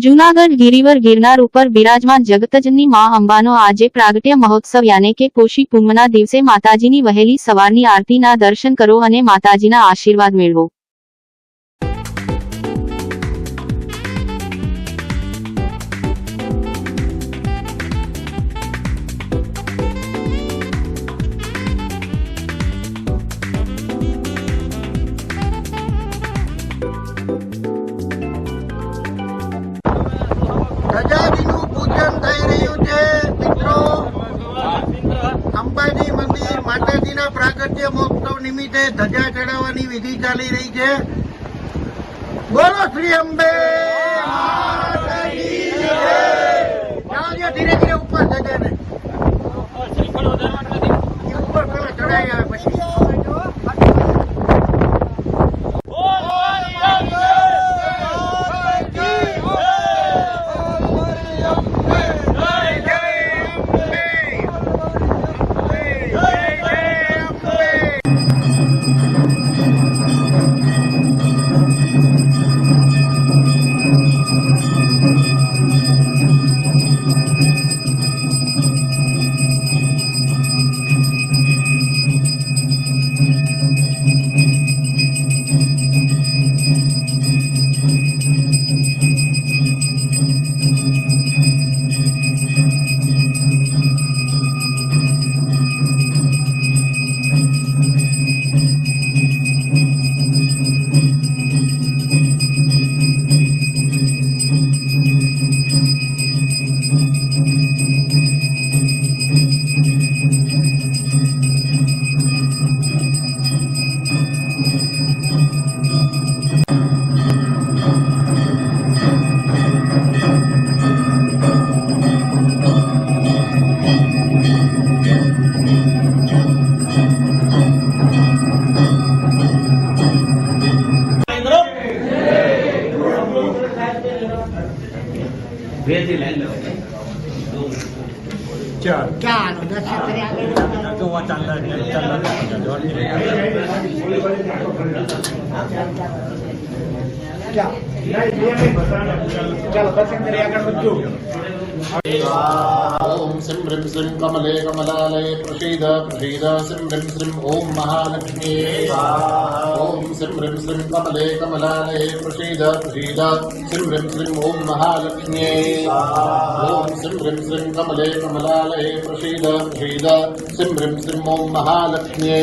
જૂનાગઢ ગિરિવર ગિરનાર ઉપર બિરાજમાન જગતજનની મા અંબાનો આજે પ્રાગટ્ય મહોત્સવ યાને કે પોષી પૂનમના દિવસે માતાજીની વહેલી સવારની આરતીના દર્શન કરો અને માતાજીના આશીર્વાદ મેળવો। ધજાજીનું પૂજન થઈ રહ્યું છે મિત્રો। અંબાજી મંદિર માતાજીના પ્રાગટ્ય મહોત્સવ નિમિત્તે ધજા ચડાવવાની વિધિ ચાલી રહી છે। બોલો શ્રી અંબે માતાજી જય। જાઓ ધીરે ધીરે ઉપર ધજાને ઉપર પેલા ચડાઈ આવે પછી ओम सिं ह्रीं श्रीं कमले कमलालये प्रसीद प्रसीद सिं ह्रीं श्रीं ओम महालक्ष्मी ओम सिं ह्रीं श्रीं कमले कमलालये प्रसीद प्रसीद सिं ह्रीं श्रीं ओम महालक्ष्मी ओम सिं ह्रीं श्रीं कमले कमलालये प्रसीद प्रसीद सिं ह्रीं श्रीं ओम महालक्ष्मी।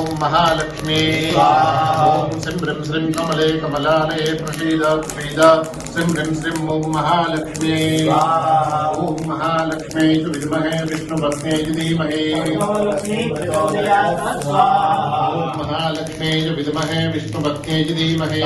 ओम महालक्ष्मी ओम सिं ह्रीं श्रीं कमले कमलालये प्रसीद प्रसीद सिं ह्रीं श्रीं ओम महालक्ष्मी ओम महालक्ष्मी विद्महे विष्णुपत्न्यै धीमहि ओम महालक्ष्मी विद्महे विष्णुपत्न्यै धीमहि।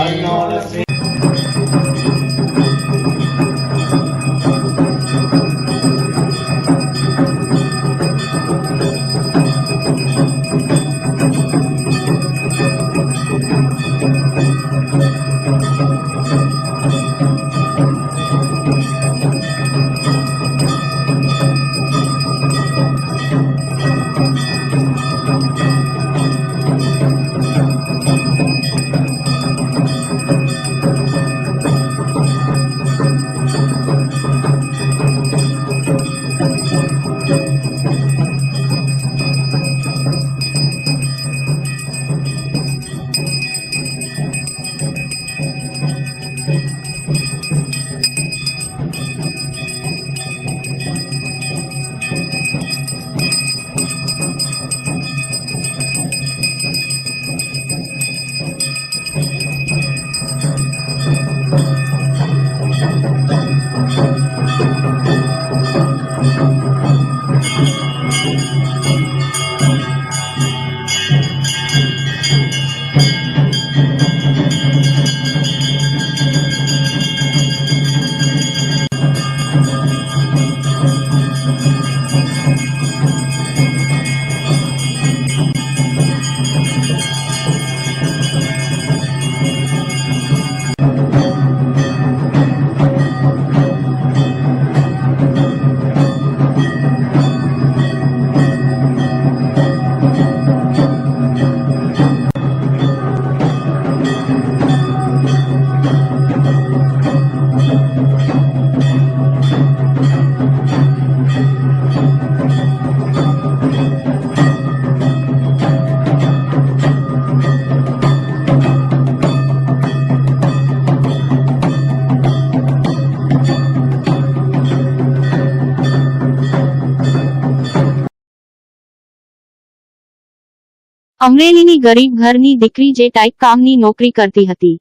અમરેલીની ગરીબ ઘરની દીકરી જે ટાઈપ કામની નોકરી કરતી હતી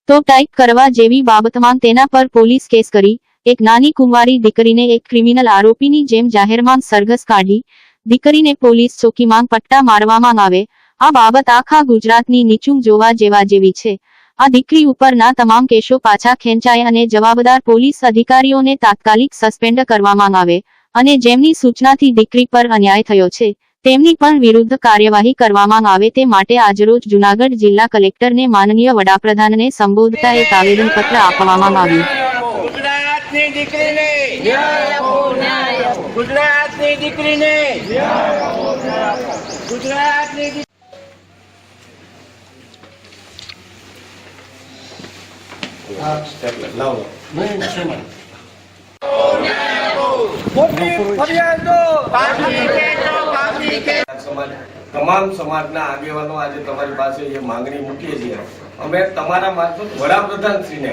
તો ટાઈપ કરવા જેવી બાબતમાં તેના પર પોલીસ કેસ કરી એક નાની કુંવારી દીકરીને એક ક્રિમિનલ આરોપીની જેમ જાહેરમાં સરઘસ કાઢી દીકરીને પોલીસ ચોકીમાં પટ્ટા મારવામાં આવે આ બાબત આખા ગુજરાતની નીચું જોવા જેવી છે। આ દીકરી ઉપરના તમામ કેસો પાછા ખેંચાય અને જવાબદાર પોલીસ અધિકારીઓને તાત્કાલિક સસ્પેન્ડ કરવામાં આવે અને જેમની સૂચનાથી દીકરી પર અન્યાય થયો છે તેમની પણ વિરુદ્ધ કાર્યવાહી કરવામાં આવે તે માટે આજરોજ જૂનાગઢ જિલ્લા કલેક્ટરને માનનીય વડાપ્રધાનને સંબોધતા એક આવેદનપત્ર આપવામાં આવ્યું। ગુજરાતની દીકરીને ન્યાય આપો, ન્યાય આપો। ગુજરાતની દીકરીને ન્યાય આપો, ન્યાય આપો। ગુજરાતની તમામ સમાજના આગેવાનો આજે તમારી પાસે એ માંગણી મૂકીએ છીએ। અમે તમારા મારફત વડાપ્રધાનશ્રીને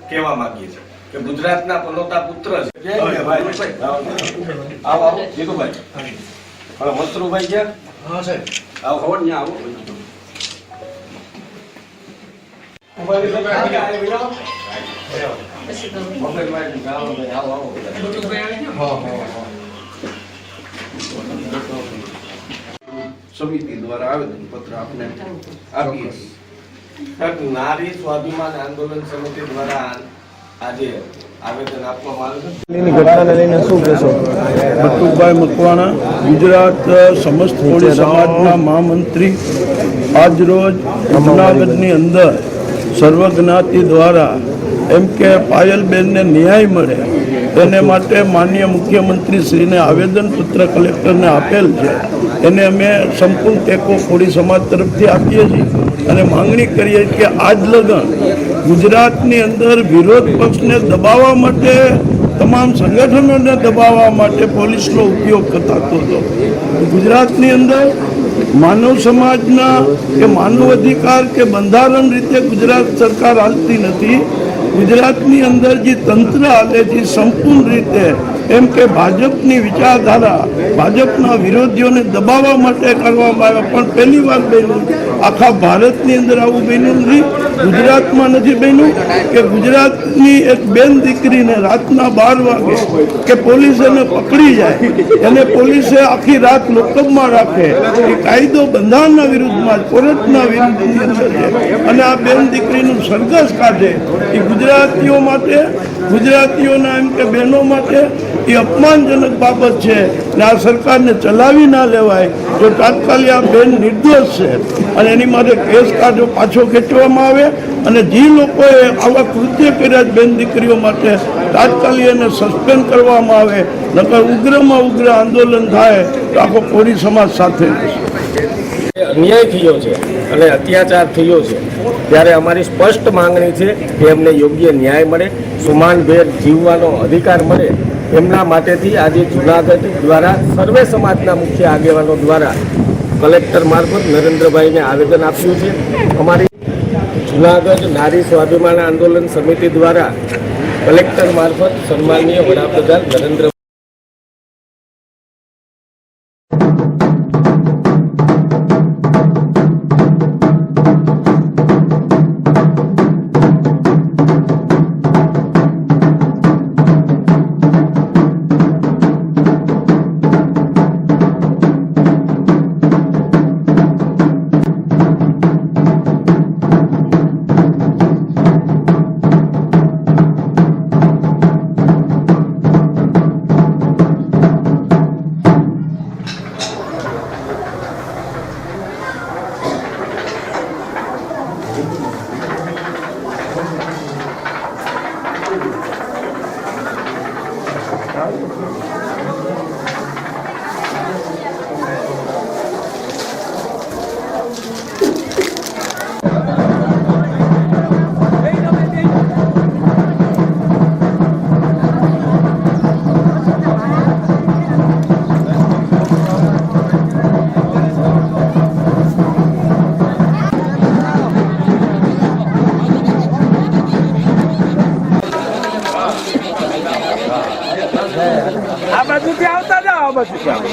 કહેવા માંગીએ છીએ કે ગુજરાતના પનોતા પુત્ર છે આવો જીતુભાઈ પણ મસરૂભાઈ ગયા હા સાહેબ આવો ખબર ને આવો સમિતિ દ્વારા આવેદન પત્ર આપને આપીએ। નારી સ્વાભિમાન આંદોલન સમિતિ દ્વારા આજે આવેદન આપવામાં આવ્યું છે। ઘટનાને લઈને શું કહેશો? બટુકભાઈ મકવાણા ગુજરાત સમસ્ત કોળી સમાજના મહામંત્રી આજ રોજ જૂનાગઢની અંદર સર્વજ્ઞાતિ દ્વારા એમ કે પાયલબેનને ન્યાય મળે એને માટે માનનીય મુખ્યમંત્રી શ્રીને આવેદનપત્ર કલેક્ટરને આપેલ છે। એને અમે સંપૂર્ણ ટેકો કોળી સમાજ તરફથી આપીએ છીએ અને માંગણી કરીએ કે આજ લગન ગુજરાતની અંદર વિરોધ પક્ષને દબાવવા માટે તમામ સંગઠનોને દબાવવા માટે પોલીસનો ઉપયોગ થતો હતો। ગુજરાતની અંદર માનવ સમાજના કે માનવ અધિકાર કે બંધારણ રીતે ગુજરાત સરકાર હાલતી નથી। ગુજરાતની અંદર જે તંત્ર હાલે છે સંપૂર્ણ રીતે એમ કે ભાજપની વિચારધારા ભાજપના વિરોધીઓને દબાવવા માટે કરવામાં આવે પણ પહેલી વાર બન્યું આખા ભારતની અંદર આવું બન્યું નથી। ગુજરાતમાં નથી બન્યું કે ગુજરાતની એક બેન દીકરીને રાતના 12 વાગે કે પોલીસ એને પકડી જાય એને પોલીસે આખી રાત લોકઅપમાં રાખે એ કાયદો બંધારણના વિરુદ્ધમાં કોર્ટના વિરુદ્ધની અંદર છે અને આ બેન દીકરીનું સરઘસ કાઢે એ ગુજરાતીઓ માટે ગુજરાતીઓના એમ કે બહેનો માટે એ અપમાનજનક બાબત છે ને આ સરકારને ચલાવી ના લેવાય। જો તાત્કાલિક આ બેન નિર્દોષ છે અને એની માટે કેસ કાઢો પાછો ખેંચવામાં આવે અને જે લોકોએ આવા કૃત્ય કર્યા બેન દીકરીઓ માટે તાત્કાલિક એને સસ્પેન્ડ કરવામાં આવે નકર ઉગ્રમાં ઉગ્ર આંદોલન થાય તો આખો કોળી સમાજ સાથે રહેશે। અન્યાય થયો છે અને અત્યાચાર થયો છે ત્યારે અમારી સ્પષ્ટ માંગણી છે કે એમને યોગ્ય ન્યાય મળે, સુમાનભેર જીવવાનો અધિકાર મળે। એમના માટેથી આજે જૂનાગઢ દ્વારા સર્વે સમાજના મુખ્ય આગેવાનો દ્વારા કલેક્ટર મારફત નરેન્દ્રભાઈને આવેદન આપ્યું છે। અમારી જૂનાગઢ નારી સ્વાભિમાન આંદોલન સમિતિ દ્વારા કલેક્ટર મારફત સન્માનીય વડાપ્રધાન નરેન્દ્ર આ બાજુથી આવતા જાઓ, આ બાજુથી આવો.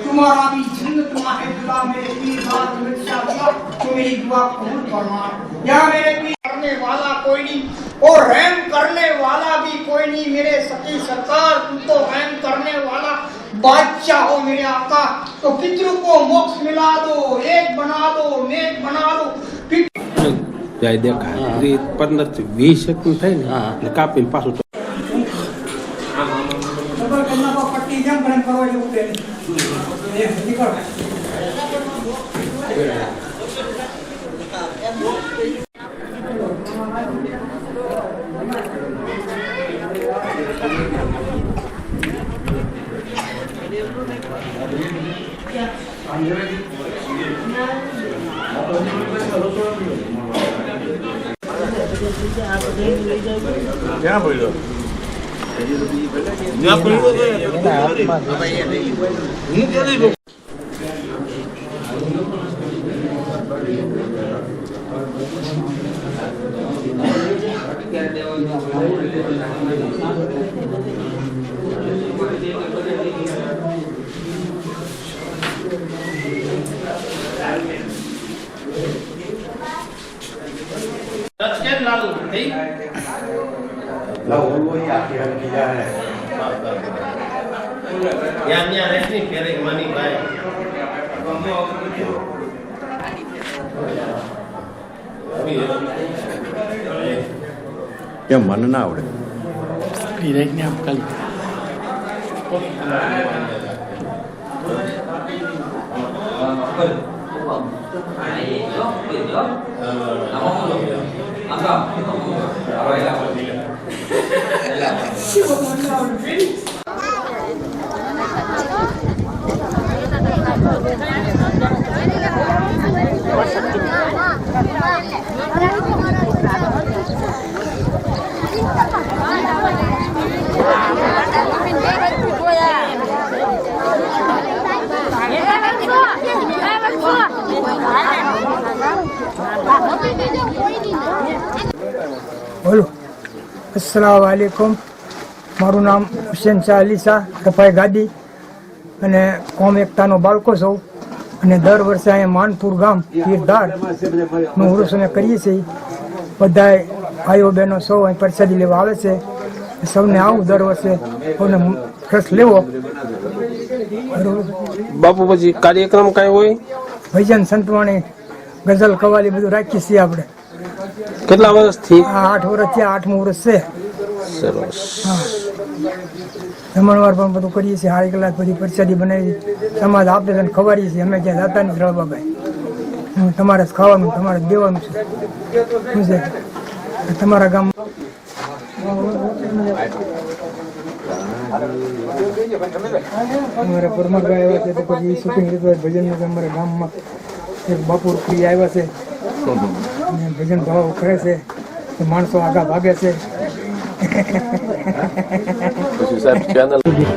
तुम्हारा भी जन्नत है खुदा मेरे पीर बात मिर्चा दिया तो मेरी दुआ कबूल फरमा। या मेरे पीर करने वाला कोई नहीं और रहम करने वाला भी कोई नहीं मेरे सती सरकार, तू तो रहम करने वाला बादशाह हो मेरे आका। तो पितरों को मोक्ष मिला दो, एक बना दो, नेक बना दो। જાય દેખાય 15 થી 20 સેકન્ડ થાય ને કાપીને પાછું પટ્ટી જેમ પણ કરવા જેવું છે નીકળ ક્યાં બોલ્યો કેમ મને ના આવડે बोलो अस्सलाम वालेकुम। મારું નામ હુસેન શાહ અલી શાહ રફાઈ ગાદી અને કોમ એકતાનો બાળકો સૌ અને દર વર્ષે અહીંયા માનપુર ગામ તીરધારનું ઉરુસ અમે કરીએ છીએ. બધાય ભાઈઓ બહેનો સૌ અહીં પ્રસાદી લેવા આવે છે. સૌને આવું દર વર્ષે સૌને રસ લેવો. બાપુ પછી કાર્યક્રમ કઈ હોય? ભજન સંતવાણી ગઝલ કવાલી બધું રાખીએ છીએ આપણે. કેટલા વર્ષથી? આ 8 વર્ષ છે, 8મું વર્ષ છે. સરસ. જમણવાર પણ બધું કરીએ છીએ. 8 કલાક બધી પ્રસાદી બનાવી સમાજ આપે છે અને ખવાડીએ છીએ. અમે ક્યાં જતા નથી રળબાભાઈ. તમારે જ ખાવાનું, તમારે જ દેવાનું છે. શું છે તમારા ગામ અમારા પરમારભાઈ આવ્યા છે તો પછી શૂટિંગ લીધું ભજન અમારા ગામમાં એક બાપુ પ્રિય આવ્યા છે અને ભજન ભાવ કરે છે તો માણસો આગા ભાગે છે. પછી સાહેબ ચેનલ સુધી